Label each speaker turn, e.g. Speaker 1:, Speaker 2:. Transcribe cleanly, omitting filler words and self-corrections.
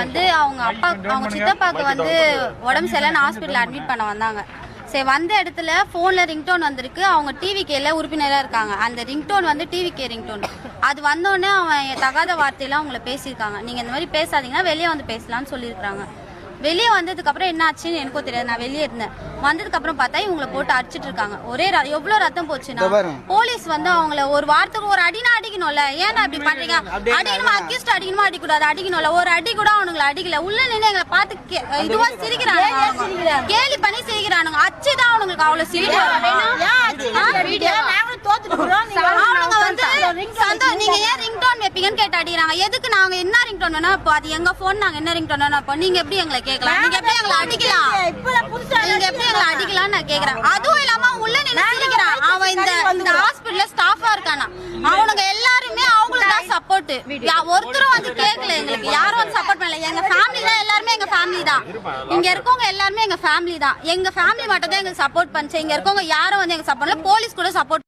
Speaker 1: வந்து அவங்க சித்தப்பாக்கு வந்து உடம்பு சரியில்லைன்னு ஹாஸ்பிட்டல் அட்மிட் பண்ண வந்தாங்க. சரி, வந்த இடத்துல ஃபோனில் ரிங்டோன் வந்திருக்கு. அவங்க டிவிகேல உறுப்பினராக இருக்காங்க. அந்த ரிங்டோன் வந்து டிவிகே ரிங்டோன். அது வந்தோடனே அவன் தகாத வார்த்தையெல்லாம் அவங்கள பேசியிருக்காங்க. நீங்கள் இந்த மாதிரி பேசாதீங்கன்னா வெளியே வந்து பேசலான்னு சொல்லியிருக்காங்க. வெளியே வந்ததுக்கப்புறம் என்ன ஆச்சுன்னு எனக்கும் தெரியாது. நான் வெளியே இருந்தேன். வந்ததுக்கப்புறம் பார்த்தா இவங்களை போட்டு அடிச்சிட்டு இருக்காங்க. ஒரே எவ்வளோ ரத்தம் போச்சுன்னா போலீஸ் வந்து அவங்கள ஒரு வாரத்துக்கு ஒரு அடினா அடிக்கணும்ல. ஏன்னா அப்படி பண்றீங்க? அடிக்கணுமா? அக்யூஸ்ட் அடிக்கணுமா? அடிக்கூடாது. அடிக்கணும்ல. ஒரு அடி கூட அவனுங்களை அடிக்கல. உள்ள நின்று எங்களை பார்த்து இதுவா சிரிக்கிறாங்க. கேலி பண்ணி சிரிக்கிறானுங்க. அச்சுதான் அவனுங்களுக்கு அவ்வளவு சிரிக்கிறாங்க. நீங்க ஏன் ரிங்டோன் வைப்பீங்கன்னு கேட்டு அடிக்கிறாங்க. எதுக்கு? நாங்க என்ன ரிங்டோன் வேணா இப்போ அது எங்க போன், நாங்க என்ன ரிங்டோன் வேணா இப்போ நீங்க எப்படி எங்களை கேட்கலாம்? நீங்க எப்படி எங்களை அடிக்கலாம்? நீங்க எப்படி எங்களை அடிக்கலாம்னு நான் கேக்குறேன். அதுவும் இல்லாம உள்ள நின்று சிரிக்கிறான். அவன் இந்த ஹாஸ்பிட்டல்ல ஸ்டாஃபா இருக்கானா. அவனுங்க எல்லாருமே அவங்களுக்கு தான் சப்போர்ட். ஒருத்தரும் வந்து கேட்கல. எங்களுக்கு யாரும் வந்து சப்போர்ட் பண்ணல. எங்க ஃபேமிலி தான், எல்லாருமே எங்க ஃபேமிலி தான். இங்க இருக்கவங்க எல்லாருமே எங்க ஃபேமிலி தான். எங்க ஃபேமிலி மட்டும் தான் எங்களுக்கு சப்போர்ட் பண்ணுச்சு. இங்க இருக்கவங்க யாரும் வந்து எங்க சப்போர்ட் பண்ணல. போலீஸ் கூட சப்போர்ட்